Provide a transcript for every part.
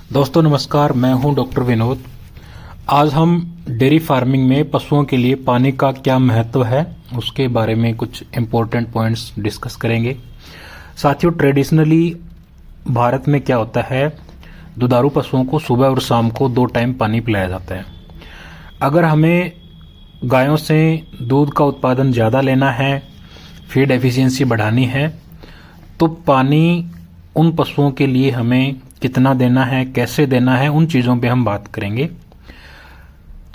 दोस्तों नमस्कार, मैं हूं डॉक्टर विनोद। आज हम डेयरी फार्मिंग में पशुओं के लिए पानी का क्या महत्व है उसके बारे में कुछ इम्पोर्टेंट पॉइंट्स डिस्कस करेंगे। साथियों, ट्रेडिशनली भारत में क्या होता है, दुधारू पशुओं को सुबह और शाम को 2 टाइम पानी पिलाया जाता है। अगर हमें गायों से दूध का उत्पादन ज़्यादा लेना है, फीड एफिशिएंसी बढ़ानी है, तो पानी उन पशुओं के लिए हमें कितना देना है, कैसे देना है, उन चीज़ों पे हम बात करेंगे।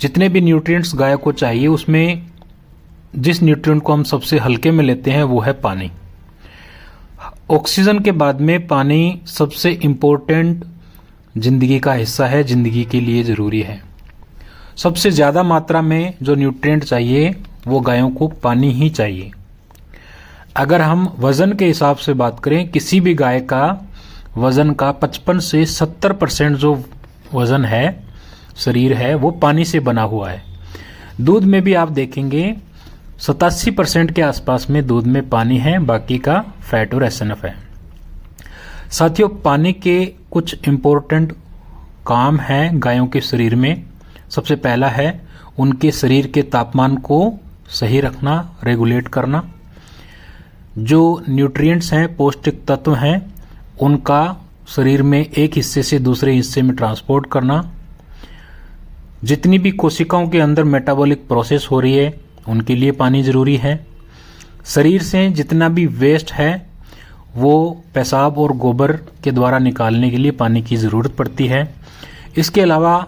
जितने भी न्यूट्रिएंट्स गाय को चाहिए, उसमें जिस न्यूट्रिएंट को हम सबसे हल्के में लेते हैं वो है पानी। ऑक्सीजन के बाद में पानी सबसे इम्पोर्टेंट जिंदगी का हिस्सा है, जिंदगी के लिए ज़रूरी है। सबसे ज़्यादा मात्रा में जो न्यूट्रिएंट चाहिए वो गायों को पानी ही चाहिए। अगर हम वज़न के हिसाब से बात करें, किसी भी गाय का वज़न का 55 से 70% जो वज़न है, शरीर है, वो पानी से बना हुआ है। दूध में भी आप देखेंगे 87% के आसपास में दूध में पानी है, बाकी का फैट और एसएनएफ है। साथियों, पानी के कुछ इम्पोर्टेंट काम हैं गायों के शरीर में। सबसे पहला है उनके शरीर के तापमान को सही रखना, रेगुलेट करना। जो न्यूट्रिएंट्स हैं, पौष्टिक तत्व हैं, उनका शरीर में एक हिस्से से दूसरे हिस्से में ट्रांसपोर्ट करना। जितनी भी कोशिकाओं के अंदर मेटाबॉलिक प्रोसेस हो रही है, उनके लिए पानी ज़रूरी है। शरीर से जितना भी वेस्ट है वो पेशाब और गोबर के द्वारा निकालने के लिए पानी की ज़रूरत पड़ती है। इसके अलावा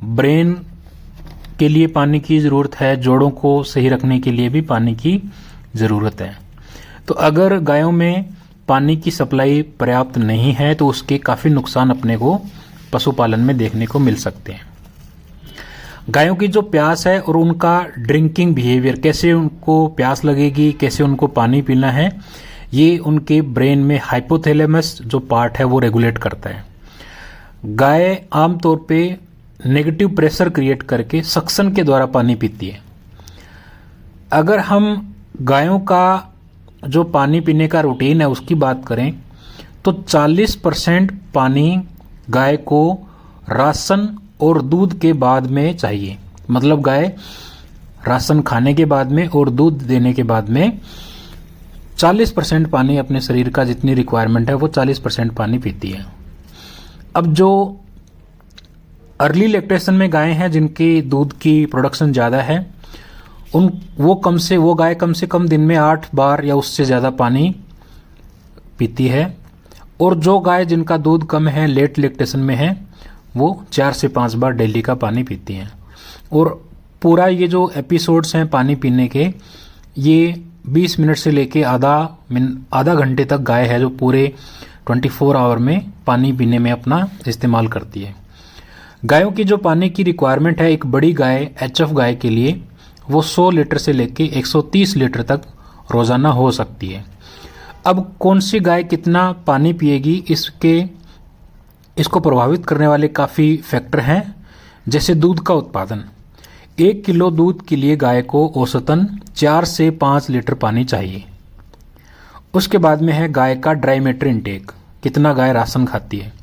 ब्रेन के लिए पानी की ज़रूरत है, जोड़ों को सही रखने के लिए भी पानी की ज़रूरत है। तो अगर गायों में पानी की सप्लाई पर्याप्त नहीं है तो उसके काफ़ी नुकसान अपने को पशुपालन में देखने को मिल सकते हैं। गायों की जो प्यास है और उनका ड्रिंकिंग बिहेवियर, कैसे उनको प्यास लगेगी, कैसे उनको पानी पीना है, ये उनके ब्रेन में हाइपोथैलेमस जो पार्ट है वो रेगुलेट करता है। गाय आमतौर पे नेगेटिव प्रेशर क्रिएट करके सक्शन के द्वारा पानी पीती है। अगर हम गायों का जो पानी पीने का रूटीन है उसकी बात करें तो 40% पानी गाय को राशन और दूध के बाद में चाहिए। मतलब गाय राशन खाने के बाद में और दूध देने के बाद में 40% पानी अपने शरीर का जितनी रिक्वायरमेंट है वो 40% पानी पीती है। अब जो अर्ली लैक्टेशन में गायें हैं जिनकी दूध की प्रोडक्शन ज़्यादा है, वो गाय कम से कम दिन में 8 बार या उससे ज़्यादा पानी पीती है। और जो गाय जिनका दूध कम है, लेट लैक्टेशन में है, वो 4 से 5 बार डेली का पानी पीती हैं। और पूरा ये जो एपिसोड्स हैं पानी पीने के, ये 20 मिनट से लेके आधा घंटे तक गाय है जो पूरे 24 आवर में पानी पीने में अपना इस्तेमाल करती है। गायों की जो पानी की रिक्वायरमेंट है, एक बड़ी गाय एचएफ गाय के लिए वो 100 लीटर से लेके 130 लीटर तक रोज़ाना हो सकती है। अब कौन सी गाय कितना पानी पिएगी, इसको प्रभावित करने वाले काफ़ी फैक्टर हैं। जैसे दूध का उत्पादन, 1 किलो दूध के लिए गाय को औसतन 4 से 5 लीटर पानी चाहिए। उसके बाद में है गाय का ड्राई मैटर इनटेक, कितना गाय राशन खाती है।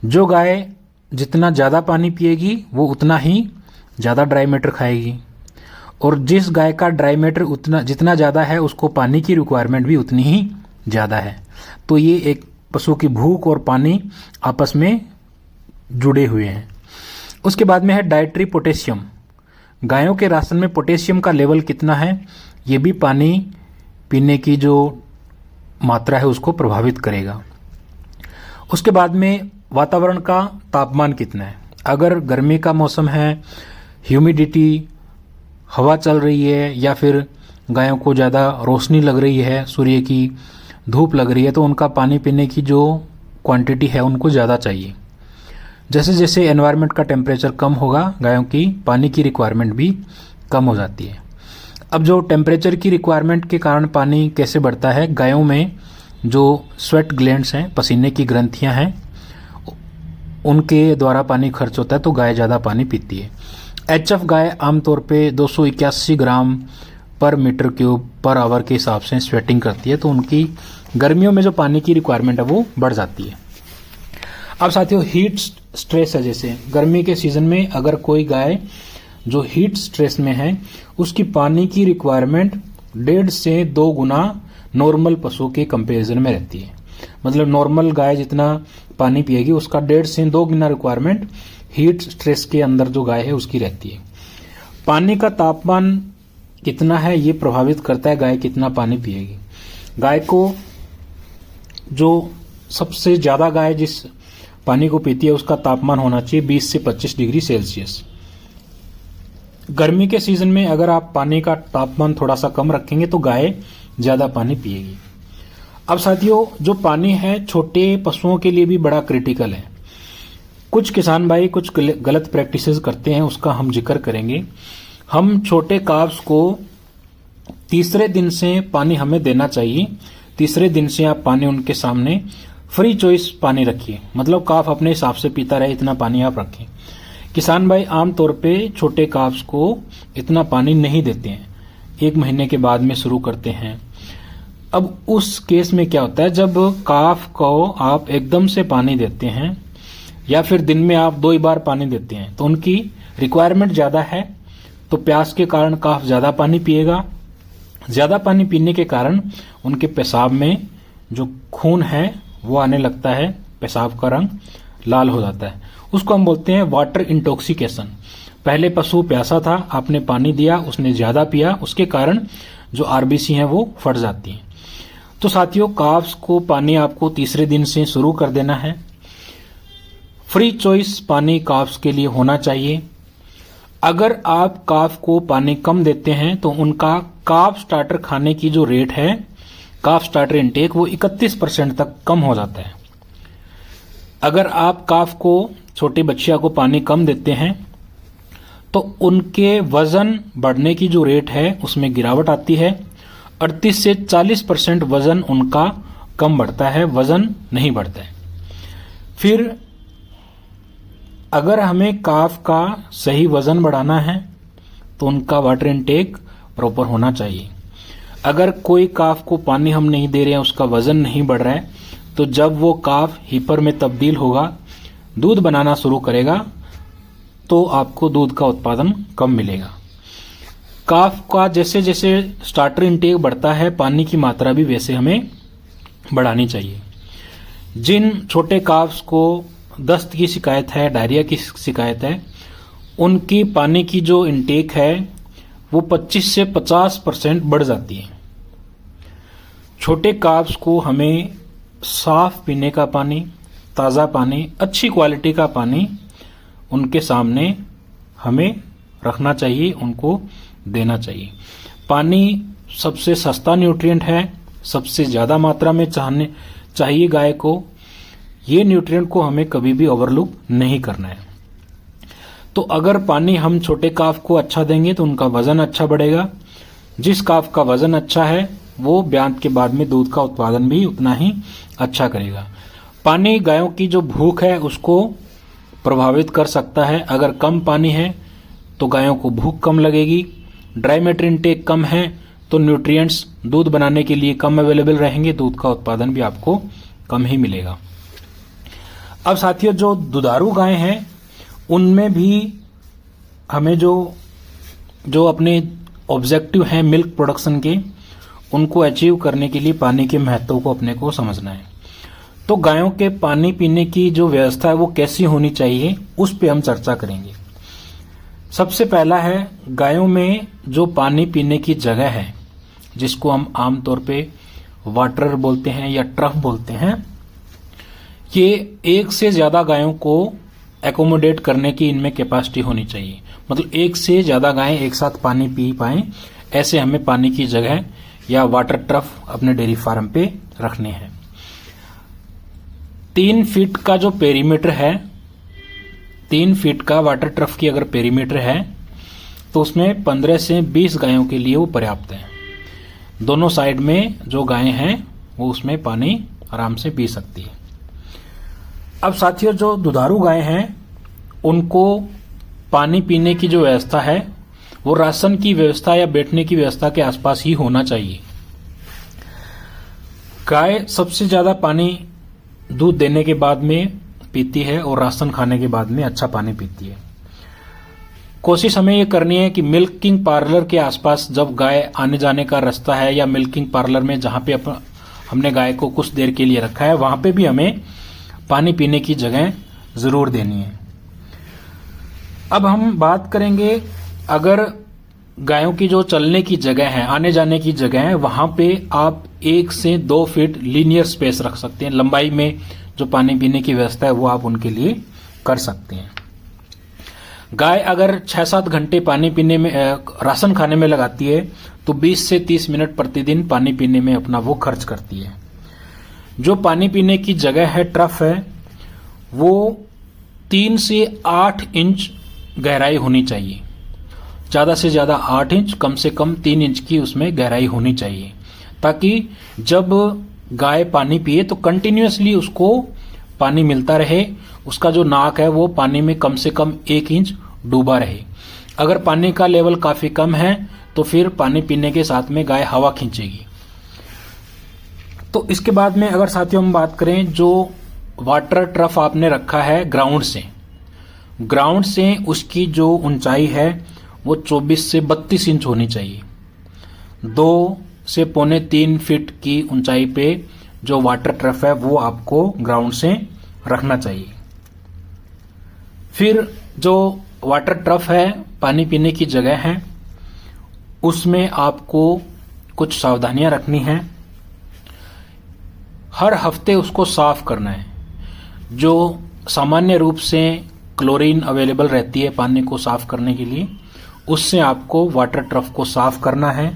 जो गाय जितना ज़्यादा पानी पिएगी वो उतना ही ज़्यादा ड्राई मैटर खाएगी, और जिस गाय का ड्राई मैटर जितना ज़्यादा है उसको पानी की रिक्वायरमेंट भी उतनी ही ज़्यादा है। तो ये एक पशु की भूख और पानी आपस में जुड़े हुए हैं। उसके बाद में है डाइटरी पोटेशियम। गायों के राशन में पोटेशियम का लेवल कितना है, ये भी पानी पीने की जो मात्रा है उसको प्रभावित करेगा। उसके बाद में वातावरण का तापमान कितना है। अगर गर्मी का मौसम है, ह्यूमिडिटी, हवा चल रही है, या फिर गायों को ज़्यादा रोशनी लग रही है, सूर्य की धूप लग रही है, तो उनका पानी पीने की जो क्वांटिटी है उनको ज़्यादा चाहिए। जैसे जैसे एनवायरनमेंट का टेम्परेचर कम होगा, गायों की पानी की रिक्वायरमेंट भी कम हो जाती है। अब जो टेम्परेचर की रिक्वायरमेंट के कारण पानी कैसे बढ़ता है, गायों में जो स्वेट ग्लैंड्स हैं, पसीने की ग्रंथियां हैं, उनके द्वारा पानी खर्च होता है, तो गाय ज़्यादा पानी पीती है। एचएफ गाय आमतौर पे 281 ग्राम पर मीटर क्यूब पर आवर के हिसाब से स्वेटिंग करती है, तो उनकी गर्मियों में जो पानी की रिक्वायरमेंट है वो बढ़ जाती है। अब साथियों हीट स्ट्रेस है, जैसे गर्मी के सीजन में अगर कोई गाय जो हीट स्ट्रेस में है उसकी पानी की रिक्वायरमेंट 1.5 से 2 गुना नॉर्मल पशु के कंपैरिजन में रहती है। मतलब नॉर्मल गाय जितना पानी पिएगी उसका 1.5 से 2 गुना रिक्वायरमेंट हीट स्ट्रेस के अंदर जो गाय है उसकी रहती है। पानी का तापमान कितना है ये प्रभावित करता है गाय कितना पानी पिएगी। गाय को जो सबसे ज्यादा गाय जिस पानी को पीती है उसका तापमान होना चाहिए 20 से 25 डिग्री सेल्सियस। गर्मी के सीजन में अगर आप पानी का तापमान थोड़ा सा कम रखेंगे तो गाय ज्यादा पानी पिएगी। अब साथियों जो पानी है छोटे पशुओं के लिए भी बड़ा क्रिटिकल है। कुछ किसान भाई कुछ गलत प्रैक्टिसेस करते हैं, उसका हम जिक्र करेंगे। हम छोटे काव्स को तीसरे दिन से पानी हमें देना चाहिए। तीसरे दिन से आप पानी उनके सामने फ्री चॉइस पानी रखिए, मतलब काफ अपने हिसाब से पीता रहे इतना पानी आप रखें। किसान भाई आमतौर पे छोटे काफ्स को इतना पानी नहीं देते हैं, 1 महीने के बाद में शुरू करते हैं। अब उस केस में क्या होता है, जब काफ को आप एकदम से पानी देते हैं या फिर दिन में आप 2 ही बार पानी देते हैं तो उनकी रिक्वायरमेंट ज्यादा है, तो प्यास के कारण काफ ज्यादा पानी पिएगा। ज्यादा पानी पीने के कारण उनके पेशाब में जो खून है वो आने लगता है, पेशाब का रंग लाल हो जाता है। उसको हम बोलते हैं वाटर इंटॉक्सिकेशन। पहले पशु प्यासा था, आपने पानी दिया, उसने ज्यादा पिया, उसके कारण जो आरबीसी हैं वो फट जाती हैं। तो साथियों काफ्स को पानी आपको तीसरे दिन से शुरू कर देना है। फ्री चॉइस पानी काफ्स के लिए होना चाहिए। अगर आप काफ को पानी कम देते हैं तो उनका काफ स्टार्टर खाने की जो रेट है, काफ स्टार्टर इनटेक, वो 31% तक कम हो जाता है। अगर आप काफ को छोटे बच्चिया को पानी कम देते हैं तो उनके वजन बढ़ने की जो रेट है उसमें गिरावट आती है। 38 से 40% वजन उनका कम बढ़ता है, वजन नहीं बढ़ता है। फिर अगर हमें काफ का सही वजन बढ़ाना है तो उनका वाटर इनटेक प्रॉपर होना चाहिए। अगर कोई काफ को पानी हम नहीं दे रहे हैं, उसका वजन नहीं बढ़ रहा है, तो जब वो काफ हीपर में तब्दील होगा, दूध बनाना शुरू करेगा, तो आपको दूध का उत्पादन कम मिलेगा। काफ का जैसे जैसे स्टार्टर इनटेक बढ़ता है, पानी की मात्रा भी वैसे हमें बढ़ानी चाहिए। जिन छोटे काफ्स को दस्त की शिकायत है, डायरिया की शिकायत है, उनकी पानी की जो इनटेक है वो 25 से 50% बढ़ जाती है। छोटे काफ्स को हमें साफ पीने का पानी, ताज़ा पानी, अच्छी क्वालिटी का पानी उनके सामने हमें रखना चाहिए, उनको देना चाहिए। पानी सबसे सस्ता न्यूट्रिएंट है, सबसे ज़्यादा मात्रा में चाहिए गाय को। ये न्यूट्रिएंट को हमें कभी भी ओवरलुक नहीं करना है। तो अगर पानी हम छोटे काफ को अच्छा देंगे तो उनका वजन अच्छा बढ़ेगा। जिस काफ का वजन अच्छा है वो ब्यात के बाद में दूध का उत्पादन भी उतना ही अच्छा करेगा। पानी गायों की जो भूख है उसको प्रभावित कर सकता है। अगर कम पानी है तो गायों को भूख कम लगेगी। ड्राई मैटर इनटेक कम है तो न्यूट्रिएंट्स दूध बनाने के लिए कम अवेलेबल रहेंगे, दूध का उत्पादन भी आपको कम ही मिलेगा। अब साथियों जो दुधारू गायें हैं उनमें भी हमें जो अपने ऑब्जेक्टिव हैं मिल्क प्रोडक्शन के, उनको अचीव करने के लिए पानी के महत्व को अपने को समझना है। तो गायों के पानी पीने की जो व्यवस्था है वो कैसी होनी चाहिए उस पे हम चर्चा करेंगे। सबसे पहला है गायों में जो पानी पीने की जगह है, जिसको हम आमतौर पे वाटर बोलते हैं या ट्रफ बोलते हैं, ये 1 से ज्यादा गायों को एकोमोडेट करने की इनमें कैपेसिटी होनी चाहिए। मतलब 1 से ज्यादा गायें एक साथ पानी पी पाएं, ऐसे हमें पानी की जगह या वाटर ट्रफ अपने डेयरी फार्म पे रखने हैं। 3 फीट का जो पेरीमीटर है, 3 फीट का वाटर ट्रफ की अगर पेरीमीटर है तो उसमें 15 से 20 गायों के लिए वो पर्याप्त है। दोनों साइड में जो गायें हैं वो उसमें पानी आराम से पी सकती है। अब साथियों जो दुधारू गायें हैं उनको पानी पीने की जो व्यवस्था है वो राशन की व्यवस्था या बैठने की व्यवस्था के आसपास ही होना चाहिए। गाय सबसे ज्यादा पानी दूध देने के बाद में पीती है और राशन खाने के बाद में अच्छा पानी पीती है। कोशिश हमें ये करनी है कि मिल्किंग पार्लर के आसपास जब गाय आने जाने का रास्ता है या मिल्किंग पार्लर में जहां पे हमने गाय को कुछ देर के लिए रखा है वहां पे भी हमें पानी पीने की जगह जरूर देनी है। अब हम बात करेंगे, अगर गायों की जो चलने की जगह है, आने जाने की जगह है, वहां पे आप 1 से 2 फीट लीनियर स्पेस रख सकते हैं। लंबाई में जो पानी पीने की व्यवस्था है वो आप उनके लिए कर सकते हैं। गाय अगर 6-7 घंटे पानी पीने में राशन खाने में लगाती है तो 20 से 30 मिनट प्रतिदिन पानी पीने में अपना वो खर्च करती है। जो पानी पीने की जगह है, ट्रफ है, वो 3 से 8 इंच गहराई होनी चाहिए। ज्यादा से ज्यादा 8 इंच, कम से कम 3 इंच की उसमें गहराई होनी चाहिए, ताकि जब गाय पानी पिए तो कंटिन्यूअसली उसको पानी मिलता रहे, उसका जो नाक है वो पानी में कम से कम 1 इंच डूबा रहे। अगर पानी का लेवल काफी कम है तो फिर पानी पीने के साथ में गाय हवा खींचेगी। तो इसके बाद में अगर साथियों हम बात करें, जो वाटर ट्रफ आपने रखा है ग्राउंड से उसकी जो ऊंचाई है वो 24 से 32 इंच होनी चाहिए। 2 से 2.25 फीट की ऊंचाई पे जो वाटर ट्रफ है वो आपको ग्राउंड से रखना चाहिए। फिर जो वाटर ट्रफ है, पानी पीने की जगह है, उसमें आपको कुछ सावधानियां रखनी है। हर हफ्ते उसको साफ करना है। जो सामान्य रूप से क्लोरीन अवेलेबल रहती है पानी को साफ करने के लिए, उससे आपको वाटर ट्रफ को साफ करना है।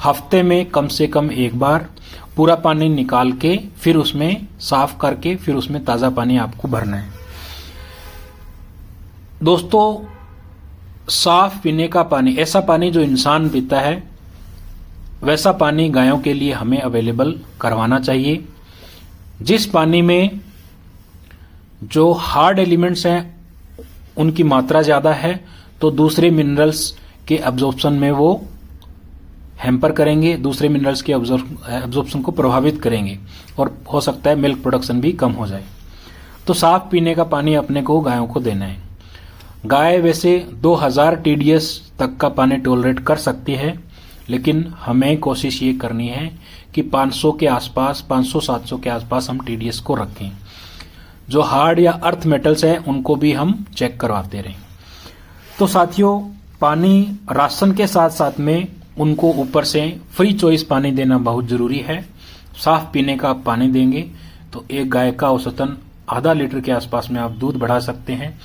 हफ्ते में कम से कम 1 बार पूरा पानी निकाल के फिर उसमें साफ करके फिर उसमें ताजा पानी आपको भरना है। दोस्तों, साफ पीने का पानी, ऐसा पानी जो इंसान पीता है, वैसा पानी गायों के लिए हमें अवेलेबल करवाना चाहिए। जिस पानी में जो हार्ड एलिमेंट्स हैं उनकी मात्रा ज्यादा है तो दूसरे मिनरल्स के एब्जॉर्प्शन में वो हैम्पर करेंगे, दूसरे मिनरल्स के एब्जॉर्प्शन को प्रभावित करेंगे और हो सकता है मिल्क प्रोडक्शन भी कम हो जाए। तो साफ पीने का पानी अपने को गायों को देना है। गाय वैसे 2000 TDS तक का पानी टॉलरेट कर सकती है, लेकिन हमें कोशिश ये करनी है कि 500 के आसपास, 500-700 के आसपास हम TDS को रखें। जो हार्ड या अर्थ मेटल्स हैं उनको भी हम चेक करवाते रहें। तो साथियों, पानी राशन के साथ साथ में उनको ऊपर से फ्री चॉइस पानी देना बहुत जरूरी है। साफ पीने का आप पानी देंगे तो एक गाय का औसतन आधा लीटर के आसपास में आप दूध बढ़ा सकते हैं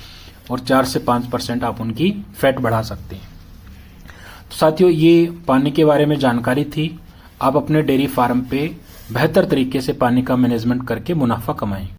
और 4 से 5% आप उनकी फैट बढ़ा सकते हैं। तो साथियों, ये पानी के बारे में जानकारी थी। आप अपने डेयरी फार्म पे बेहतर तरीके से पानी का मैनेजमेंट करके मुनाफा कमाएं।